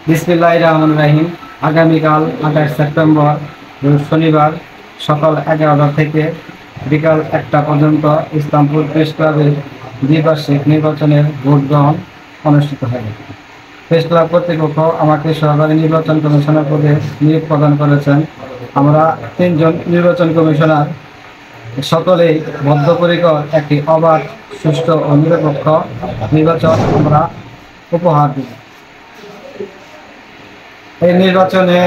বিসমিল্লাহির রহমানির রহিম। আগামীকাল 28 সেপ্টেম্বর শনিবার সকাল 11টা থেকে বিকাল 1টা পর্যন্ত ইসলামপুর প্রেস ক্লাবের দ্বিবার্ষিক নির্বাচনের ভোট গ্রহণ অনুষ্ঠিত হবে। প্রেস ক্লাব কর্তৃপক্ষ আমাকে সহকারী নির্বাচন কমিশনার পদে নিয়োগ প্রদান করেছেন। আমরা 3 জন নির্বাচন কমিশনার সকলেই বদ্ধপরিকর একটি অবাধ, সুষ্ঠু ও নিরপেক্ষ নির্বাচন আমরা উপহার দেব। এই নির্বাচনে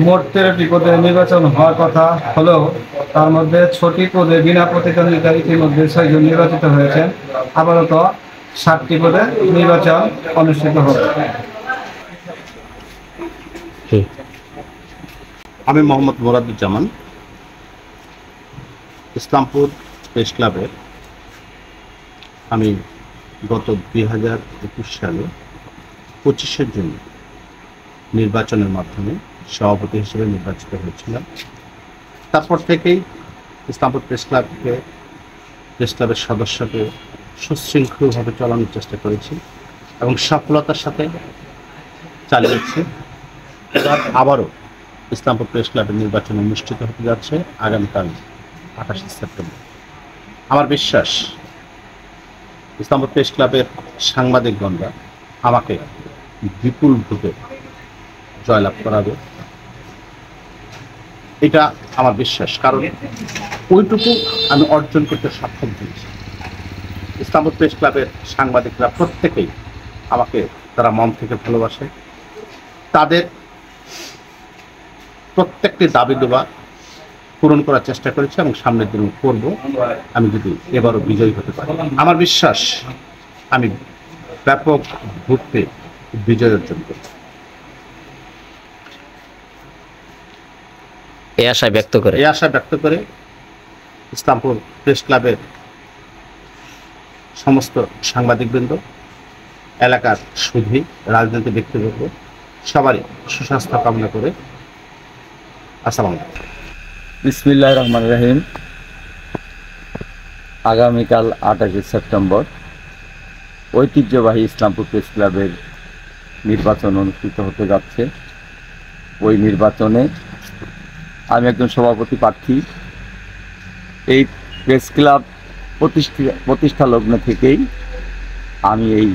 মোট 13টি পদে নির্বাচন হওয়ার কথা হলেও তার মধ্যে 6টি পদে বিনা প্রতিদ্বন্দ্বিতা ইতিমধ্যে 6 জন নির্বাচিত হয়েছেন। আপাতত 7টি পদে নির্বাচন অনুষ্ঠিত হবে। আমি মোহাম্মদ মোরাদুজ্জামান, ইসলামপুর প্রেস ক্লাবের আমি গত 2021 সালে 25 জন্য নির্বাচনের মাধ্যমে সভাপতি হিসেবে নির্বাচিত হয়েছিলাম। তারপর থেকেই ইসলামপুর প্রেস ক্লাবের সদস্যকে সুশৃঙ্খলভাবে চালানোর চেষ্টা করেছি এবং সফলতার সাথে চালিয়েছি। এবার আবারও ইসলামপুর প্রেস ক্লাবের নির্বাচন অনুষ্ঠিত হতে যাচ্ছে আগামীকাল 28 সেপ্টেম্বর। আমার বিশ্বাস ইসলামপুর প্রেস ক্লাবের সাংবাদিকগণরা আমাকে বিপুল ভোটে জয়লাভ করাবে, এটা আমার বিশ্বাস। কারণ ওইটুকু আমি অর্জন করতে সক্ষম হয়েছি। ইসলামপুর প্রেস ক্লাবের সাংবাদিকরা প্রত্যেকেই আমাকে তারা মন থেকে ভালোবাসে। তাদের প্রত্যেকটি দাবি দেওয়া পূরণ করার চেষ্টা করেছি এবং সামনের দিন করব, আমি যদি এবারও বিজয়ী হতে পারি। আমার বিশ্বাস আমি ব্যাপক ভোটে বিজয় অর্জন করব। এই আশা ব্যক্ত করে ইসলামপুর প্রেস ক্লাবের সমস্ত সাংবাদিকবৃন্দ, এলাকার সুধী, রাজনৈতিক ব্যক্তিবর্গ সবারই সুস্বাস্থ্য কামনা করে আসসালামু আলাইকুম। বিসমিল্লাহির রহমানির রহিম। আগামীকাল 28 সেপ্টেম্বর ঐতিহ্যবাহী ইসলামপুর প্রেস ক্লাবের নির্বাচন অনুষ্ঠিত হতে যাচ্ছে। ওই নির্বাচনে আমি একজন সভাপতি প্রার্থী। এই প্রেস ক্লাব প্রতিষ্ঠা লগ্ন থেকেই আমি এই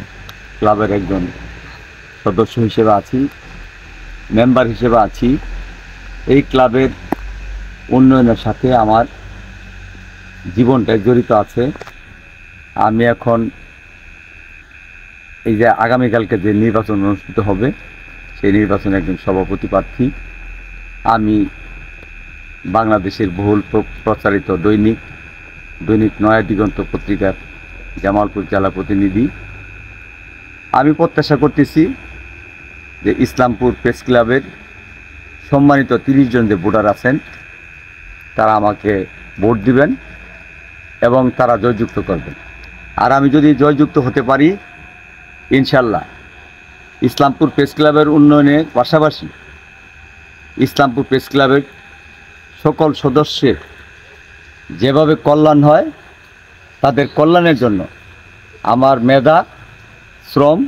ক্লাবের একজন সদস্য হিসেবে আছি, মেম্বার হিসেবে আছি। এই ক্লাবের উন্নয়নের সাথে আমার জীবনটা জড়িত আছে। আমি এখন এই যে আগামীকালকে যে নির্বাচন অনুষ্ঠিত হবে সেই নির্বাচনে একজন সভাপতি প্রার্থী। আমি বাংলাদেশের বহুল প্রচারিত দৈনিক নয়া দিগন্ত পত্রিকার জামালপুর জেলা প্রতিনিধি। আমি প্রত্যাশা করতেছি যে ইসলামপুর প্রেস ক্লাবের সম্মানিত 30 জন যে ভোটার আছেন তারা আমাকে ভোট দিবেন এবং তারা জয়যুক্ত করবেন। আর আমি যদি জয়যুক্ত হতে পারি, ইনশাল্লাহ ইসলামপুর প্রেস ক্লাবের উন্নয়নের পাশাপাশি ইসলামপুর প্রেস ক্লাবের সকল সদস্যের যেভাবে কল্যাণ হয় তাদের কল্যাণের জন্য আমার মেধা, শ্রম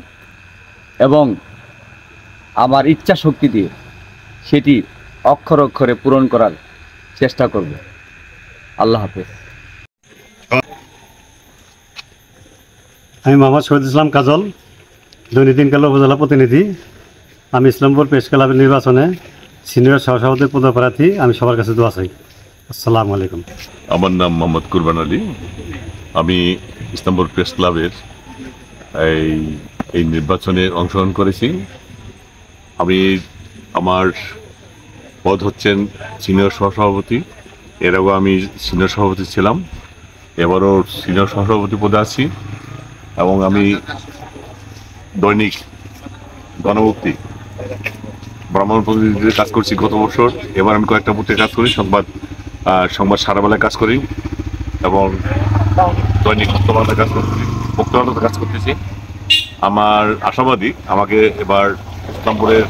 এবং আমার ইচ্ছা শক্তি দিয়ে সেটি অক্ষরে অক্ষরে পূরণ করার চেষ্টা করব। আল্লাহ হাফেজ। আমি মোহাম্মদ শহীদ ইসলাম কাজল, দৈনিক দিনকাল উপজেলা প্রতিনিধি। আমি ইসলামপুর প্রেস ক্লাবের নির্বাচনে সিনিয়র সহসভাপতির পদপ্রার্থী। আমি সবার কাছে দোয়া চাই। আসসালামু আলাইকুম। আমার নাম মোহাম্মদ কুরবান আলী। আমি ইসলামপুর প্রেস ক্লাবের এই নির্বাচনে অংশগ্রহণ করেছি। আমার পদ হচ্ছেন সিনিয়র সহসভাপতি। এর আগেও আমি সিনিয়র সভাপতি ছিলাম, এবারও সিনিয়র সহসভাপতি পদে আছি এবং আমি দৈনিক গণমুক্তি ব্রাহ্মণ প্রতিনিধিদের কাজ করছি গত বছর। এবার আমি কয়েকটা বুথে কাজ করি, সংবাদ সারাবেলায় কাজ করি এবং দৈনিক মুক্তবার্তায় কাজ করতেছি। আমার আশাবাদী আমাকে এবার ইসলামপুরের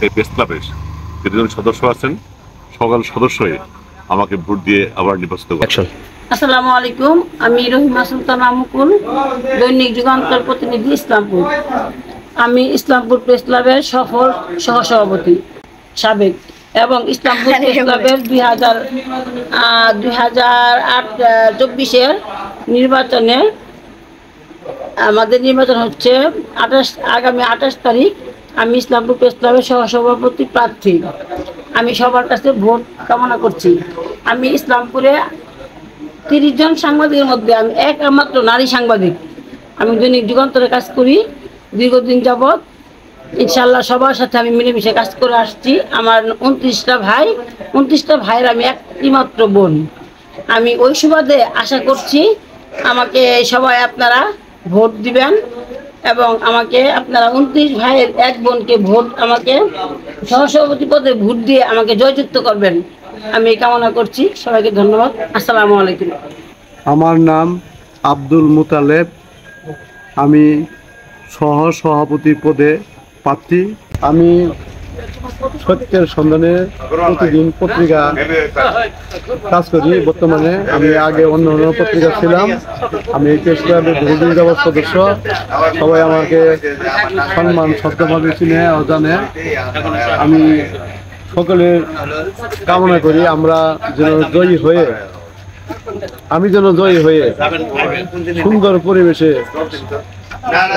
এই প্রেস ক্লাবের যেজন সদস্য আছেন সকল সদস্যই আমাকে ভোট দিয়ে আবার নির্বাচিত করবেন। আসসালামু আলাইকুম। আমি রহিমা সুলতানা মুকুল, দৈনিক যুগান্তর প্রতিনিধি, ইসলামপুর। আমি ইসলামপুর প্রেস ক্লাবের সফল সহসভাপতি সাবেক এবং ইসলামপুর প্রেস ক্লাবের 2024 নির্বাচনে আমাদের নির্বাচন হচ্ছে আগামী 28 তারিখ। আমি ইসলামপুর প্রেস ক্লাবের সহসভাপতি প্রার্থী। আমি সবার কাছে ভোট কামনা করছি। আমি ইসলামপুরে 30 জন সাংবাদিকের মধ্যে আমি একমাত্র নারী সাংবাদিক। আমি দৈনিক যুগান্তরে কাজ করি দীর্ঘদিন যাবৎ। ইনশাল্লাহ সবার সাথে আমি মিলেমিশে কাজ করে আসছি। আমার 29টা ভাই, 29টা ভাইয়ের আমি একমাত্র বোন। আমি ওই সুবাদে আশা করছি আমাকে সবাই আপনারা ভোট দিবেন এবং আমাকে আপনারা 29 ভাইয়ের এক বোনকে ভোট আমাকে সহসভাপতি পদে ভোট দিয়ে আমাকে জয়যুক্ত করবেন। আমি কামনা করছি। সবাইকে ধন্যবাদ। আসসালামু আলাইকুম। আমার নাম আব্দুল মুতালেব। আমি সহসভাপতি পদে প্রার্থী। আমি সত্যের সন্ধানে প্রতিদিন পত্রিকা কাজ করি। বর্তমানে আমি আগে অন্য অন্য পত্রিকা ছিলাম। আমি এই প্রেস ক্লাবের বহুদিন যাবৎ সদস্য। সবাই আমাকে সম্মান সত্যভাবে চিনে ও জানে। আমি সকলের কামনা করি আমরা যেন জয়ী হয়ে সুন্দর পরিবেশে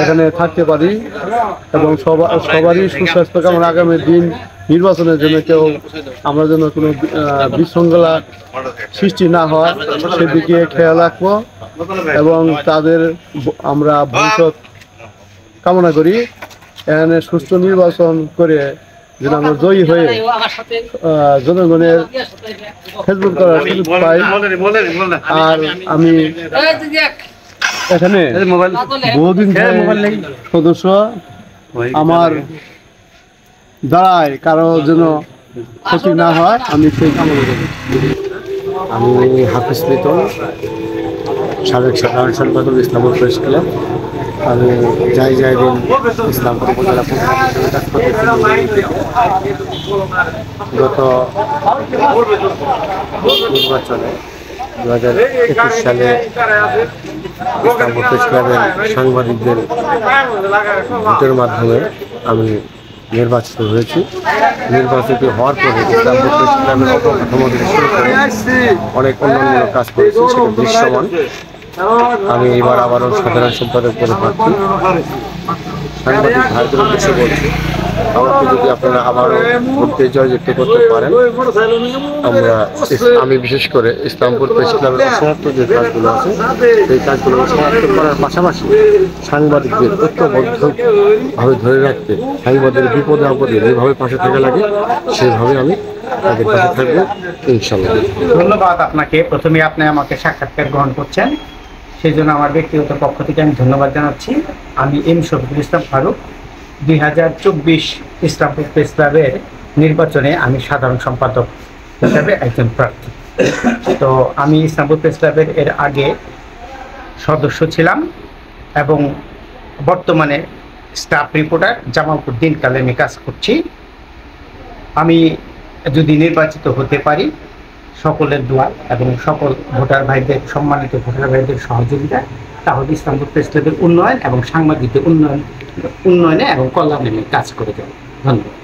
এখানে থাকতে পারি এবং সবারই সুস্বাস্থ্য কামনা। আগামী দিন নির্বাচনের জন্য আমরা যেন কোনো বিশৃঙ্খলা সৃষ্টি না হয় সেদিকে খেয়াল রাখবো এবং তাদের আমরা ভবিষ্যৎ কামনা করি। এখানে সুষ্ঠু নির্বাচন করে যেন আমরা জয়ী হয়ে জনগণের খেদমত করার সুযোগ পাই। আর আমি এখানে বহুদিন সদস্য আমার দ্বারায় কারো যেন ক্ষতি না হয় আমি সেই কামনা করি। আমি হাফিজ মিতন, সাবেক সাধারণ সম্পাদক ইসলামপুর প্রেস ক্লাব। আমি দিন ইসলামপুর উপজেলা কাজ করতেছি। গত নির্বাচনে 2021 সালে ইসলামপুর প্রেস ক্লাবের সাংবাদিকদের ভোটের মাধ্যমে আমি নির্বাচিত হয়েছি। নির্বাচিত হওয়ার পরে ইসলামপুর প্রেস ক্লাবের অবকাঠামো থেকে শুরু করে অনেক উন্নয়নমূলক কাজ করেছি, সেটা দৃশ্যমান। আমি এবার আবারও সাধারণ সম্পাদক পদে প্রার্থী। সাংবাদিক ভাইদের উদ্দেশ্যে বলছি, আমাকে যদি আপনারা আবারও ভোটে জয়যুক্ত করতে পারেন, আমি বিশেষ করে ইসলামপুর প্রেস ক্লাবের অসমাপ্ত যে কাজগুলো আছে সেই কাজগুলো সমাপ্ত করার পাশাপাশি সাংবাদিকদের ঐক্যবদ্ধভাবে ধরে রাখতে, সাংবাদিকের বিপদে আপদে যেভাবে পাশে থাকা লাগে সেভাবে আমি তাদের পাশে থাকবো ইনশাল্লাহ। ধন্যবাদ আপনাকে। প্রথমে আপনি আমাকে সাক্ষাৎকার গ্রহণ করছেন, সেই জন্য আমার ব্যক্তিগত পক্ষ থেকে আমি ধন্যবাদ জানাচ্ছি। আমি এম শফিকুল ইসলাম ফারুক, 2024 ইসলামপুর প্রেস ক্লাবের নির্বাচনে আমি সাধারণ সম্পাদক হিসাবে একজন প্রার্থী। তো আমি ইসলামপুর প্রেস ক্লাবের এর আগে সদস্য ছিলাম এবং বর্তমানে স্টাফ রিপোর্টার জামালপুর দিনকালে আমি কাজ করছি। আমি যদি নির্বাচিত হতে পারি, সকলের দোয়া এবং সকল ভোটার ভাইদের, সম্মানিত ভোটার ভাইদের সহযোগিতা, তাহলে ইসলামপুর প্রেস ক্লাবের উন্নয়ন এবং সাংবাদিকদের উন্নয়নে এবং কল্যাণে আমি কাজ করে যাব। ধন্যবাদ।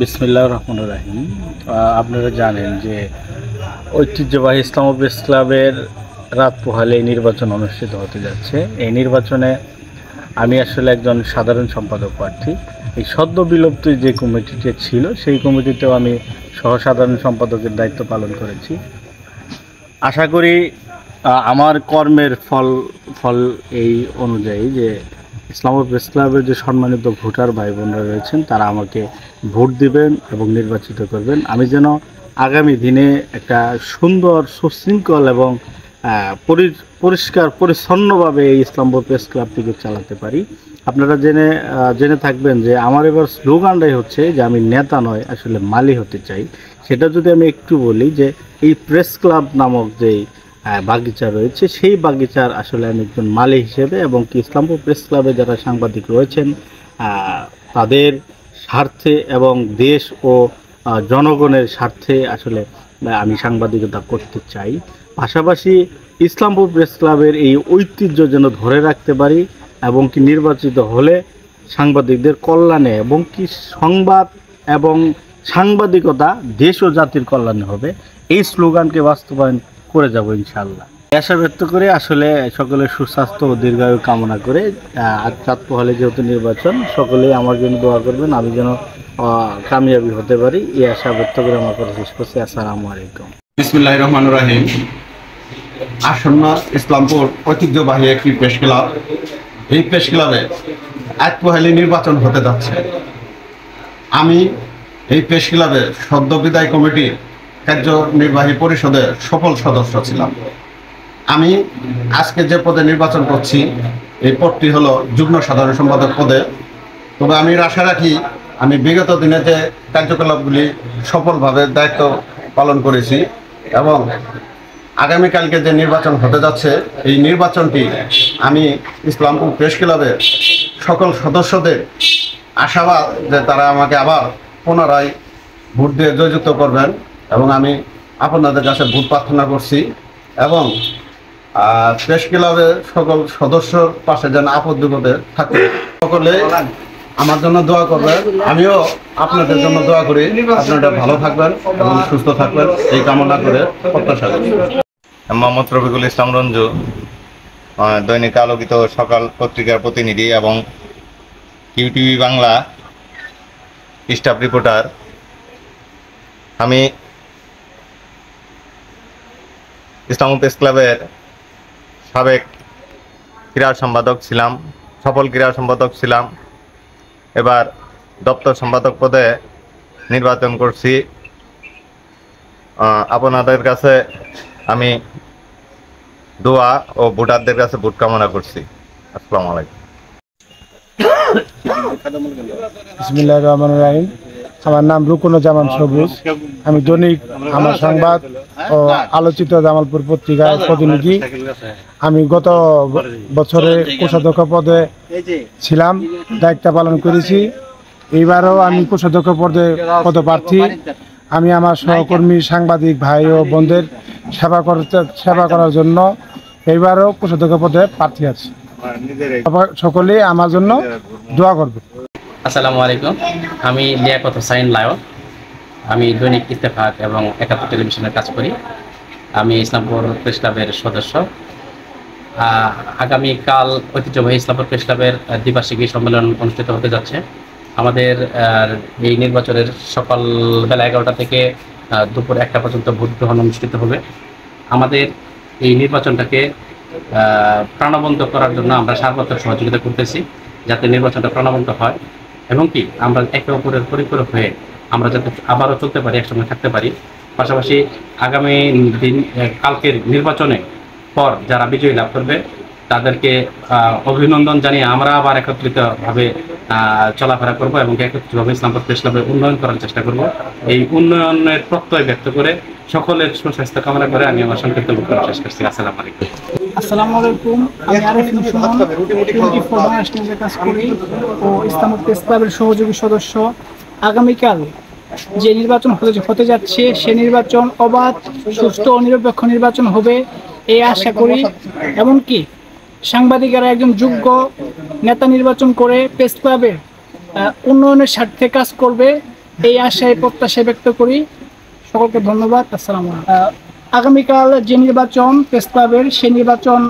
বিসমিল্লাহির রহমানির রহিম। আপনারা জানেন যে ঐতিহ্যবাহী ইসলামপুর প্রেস ক্লাবের রাত পোহালে এই নির্বাচন অনুষ্ঠিত হতে যাচ্ছে। এই নির্বাচনে আমি আসলে একজন সাধারণ সম্পাদক প্রার্থী। এই সদ্য বিলুপ্ত যে কমিটিতে ছিল সেই কমিটিতেও আমি সহসাধারণ সম্পাদকের দায়িত্ব পালন করেছি। আশা করি আমার কর্মের ফল এই অনুযায়ী যে ইসলামপুর প্রেস ক্লাবের যে সম্মানিত ভোটার ভাই বোনরা রয়েছেন তারা আমাকে ভোট দিবেন এবং নির্বাচিত করবেন। আমি যেন আগামী দিনে একটা সুন্দর, সুশৃঙ্খল এবং পরিষ্কার পরিচ্ছন্নভাবে এই ইসলামপুর প্রেস ক্লাবটিকে চালাতে পারি। আপনারা জেনে থাকবেন যে আমার এবার স্লোগানটাই হচ্ছে যে আমি নেতা নয়, আসলে মালি হতে চাই। সেটা যদি আমি একটু বলি যে এই প্রেস ক্লাব নামক যেই বাগিচা রয়েছে সেই বাগিচার আসলে আমি একজন মালি হিসেবে এবং কি ইসলামপুর প্রেস ক্লাবে যারা সাংবাদিক রয়েছেন তাদের স্বার্থে এবং দেশ ও জনগণের স্বার্থে আসলে আমি সাংবাদিকতা করতে চাই। পাশাপাশি ইসলামপুর প্রেস ক্লাবের এই ঐতিহ্য যেন ধরে রাখতে পারি এবং কি নির্বাচিত হলে সাংবাদিকদের কল্যাণে এবং কি সংবাদ এবং সাংবাদিকতা দেশ ও জাতির কল্যাণে হবে, এই স্লোগানকে বাস্তবায়ন করে যাব ইনশাআল্লাহ। আশা ব্যক্ত করে আসলে সকলের সুস্বাস্থ্য ও দীর্ঘায়ু কামনা করে আজ রাত পোহালে যেহেতু নির্বাচন, সকলেই আমার জন্য দোয়া করবেন, আমি যেন কামিয়াবি হতে পারি, এই আশা ব্যক্ত করে আমার কথা শেষ করছি। আসসালামু আলাইকুম। বিসমিল্লাহির রহমানির রহিম। আসন্ন ইসলামপুর ঐতিহ্যবাহী একটি প্রেস ক্লাব, এই প্রেস ক্লাবে আজ পোহালে নির্বাচন হতে যাচ্ছে। আমি এই প্রেস ক্লাবের সদ্য বিদায় কমিটির কার্যনির্বাহী পরিষদের সফল সদস্য ছিলাম। আমি আজকে যে পদে নির্বাচন করছি এই পদটি হলো যুগ্ম সাধারণ সম্পাদক পদে। তবে আমি আশা রাখি আমি বিগত দিনে যে কার্যকলাপগুলি সফলভাবে দায়িত্ব পালন করেছি এবং আগামীকালকে যে নির্বাচন হতে যাচ্ছে এই নির্বাচনটি আমি ইসলামপুর প্রেস ক্লাবের সকল সদস্যদের আশাবাদ যে তারা আমাকে আবার পুনরায় ভোট দিয়ে জয়যুক্ত করবেন এবং আমি আপনাদের কাছে ভোট প্রার্থনা করছি এবং প্রেস ক্লাবের সকল সদস্যর পাশে যেন আপদ বিপদে থাকে। সকলে আমার জন্য দোয়া করবেন, আমিও আপনাদের জন্য দোয়া করি, আপনারা ভালো থাকবেন এবং সুস্থ থাকবেন এই কামনা করে প্রত্যাশা করি। মোহাম্মদ রফিকুল ইসলাম রঞ্জু, দৈনিক আলোকিত সকাল পত্রিকার প্রতিনিধি এবং ইউটিভি বাংলা স্টাফ রিপোর্টার। আমি ইসলামপুর প্রেস ক্লাবের সাবেক ক্রীড়া সম্পাদক ছিলাম, সফল ক্রীড়া সম্পাদক ছিলাম। এবার দপ্তর সম্পাদক পদে নির্বাচন করছি। আপনাদের কাছে আমি দোয়া ও ভোটারদের কাছে ভোট কামনা করছি। আসসালামু আলাইকুম। বিসমিল্লাহির রহমানির রহিম। আমার নাম রুকনুজ্জামান সবুজ। আমি দৈনিক আমার সংবাদ ও আলোচিত জামালপুর পত্রিকার প্রতিনিধি। আমি গত বছরে কোষাধ্যক্ষ পদে ছিলাম, দায়িত্ব পালন করেছি। এইবারও আমি কোষাধ্যক্ষ পদপ্রার্থী। আমি আমার সহকর্মী সাংবাদিক ভাই ও বোনদের সেবা করার জন্য এইবারও কোষাধ্যক্ষ পদে প্রার্থী আছি। সকলেই আমার জন্য দোয়া করবে। আসসালামু আলাইকুম। আমি লিয়াকত হোসাইন লায়ন। আমি দৈনিক ইত্তেফাক এবং একাত্তর টেলিভিশনের কাজ করি। আমি ইসলামপুর প্রেস ক্লাবের সদস্য। আগামীকাল ঐতিহ্যবাহী ইসলামপুর প্রেস ক্লাবের দ্বিবার্ষিকী সম্মেলন অনুষ্ঠিত হতে যাচ্ছে। আমাদের এই নির্বাচনের সকাল বেলা 11টা থেকে দুপুর 1টা পর্যন্ত ভোট গ্রহণ অনুষ্ঠিত হবে। আমাদের এই নির্বাচনটাকে প্রাণবন্ত করার জন্য আমরা সার্বত্রিক সহযোগিতা করতেছি, যাতে নির্বাচনটা প্রাণবন্ত হয় এবং কি আমরা একে অপরের পরিপূরক হয়ে আমরা যাতে আবারও চলতে পারি, একসঙ্গে থাকতে পারি। পাশাপাশি আগামী দিন কালকের নির্বাচনে পর যারা বিজয়ী লাভ করবে তাদেরকে অভিনন্দন জানিয়ে আমরা আবার একত্রিতভাবে চলাফেরা করব এবং একত্রিতভাবে ইসলামপুর প্রেস ক্লাবের উন্নয়ন করার চেষ্টা করব। এই উন্নয়নের প্রত্যয় ব্যক্ত করে সকলের সুস্বাস্থ্য কামনা করে আমি আমার সংক্ষিপ্ত বক্তব্য শেষ করছি। আসসালামু আলাইকুম। আসসালামু আলাইকুম। আমি আরিফুল সুমন, 24 বাংলাদেশে কাজ করি ও ইসলামপুর প্রেস ক্লাবের সহযোগী সদস্য। আগামীকাল যে নির্বাচন হতে যাচ্ছে সে নির্বাচন অবাধ, সুষ্ঠু ও নিরপেক্ষ নির্বাচন হবে এই আশা করি। এমনকি সাংবাদিকেরা একজন যোগ্য নেতা নির্বাচন করে প্রেস ক্লাবের উন্নয়নের স্বার্থে কাজ করবে এই আশায় প্রত্যাশা ব্যক্ত করি। সকলকে ধন্যবাদ। আসসালামু আলাইকুম। আগামীকাল যে নির্বাচন প্রেস ক্লাবের সে নির্বাচন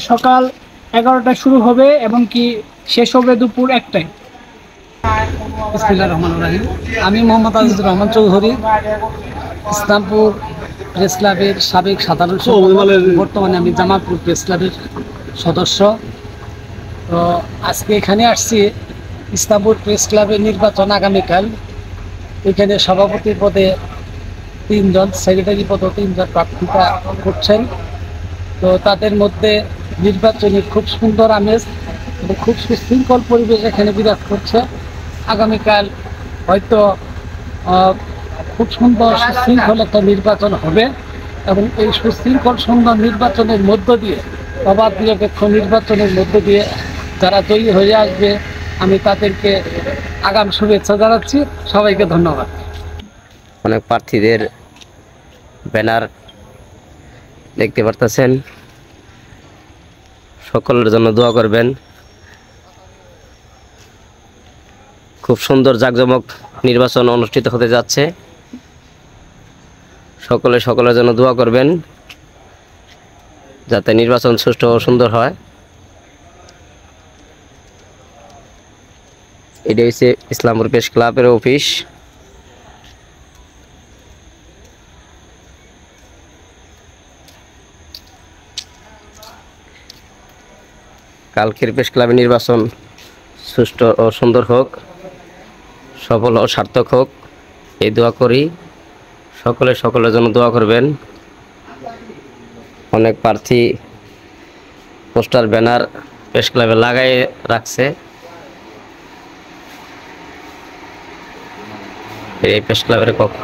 সকাল 11টায় শুরু হবে এবং কি শেষ হবে দুপুর 1টায়। বিসমিল্লাহির রহমানির রহিম। আমি মোহাম্মদ আজিজুর রহমান চৌধুরী, ইসলামপুর প্রেস ক্লাবের সাবেক সাধারণ সম্পাদক, বর্তমানে আমি জামালপুর প্রেস ক্লাবের সদস্য। তো আজকে এখানে আসছি ইসলামপুর প্রেস ক্লাবের নির্বাচন আগামীকাল। এখানে সভাপতি পদে 3 জন, সেক্রেটারি পদে 3 জন প্রার্থিতা করছেন। তো তাদের মধ্যে নির্বাচনী খুব সুন্দর আমেজ এবং খুব সুশৃঙ্খল পরিবেশ এখানে বিরাজ করছে। আগামীকাল হয়তো খুব সুন্দর সুশৃঙ্খল একটা নির্বাচন হবে এবং এই সুশৃঙ্খল সুন্দর নির্বাচনের মধ্য দিয়ে, অবাধ নিরপেক্ষ নির্বাচনের মধ্য দিয়ে যারা জয়ী হয়ে আসবে আমি তাদেরকে আগাম শুভেচ্ছা জানাচ্ছি। সবাইকে ধন্যবাদ। অনেক প্রার্থীদের ব্যানার দেখতে পারতেছেন। সকলের জন্য দোয়া করবেন। খুব সুন্দর জাঁকজমক নির্বাচন অনুষ্ঠিত হতে যাচ্ছে। সকলের জন্য দোয়া করবেন যাতে নির্বাচন সুষ্ঠু ও সুন্দর হয়। এটা হচ্ছে ইসলামপুর প্রেস ক্লাবের অফিস। কালকের প্রেস ক্লাবের নির্বাচন সুষ্ঠু ও সুন্দর হোক, সফল ও সার্থক হোক, এই দোয়া করি। সকলের জন্য দোয়া করবেন। অনেক প্রার্থী পোস্টার ব্যানার প্রেস ক্লাবে লাগাই রাখছে। এই প্রেস ক্লাবের কক্ষ।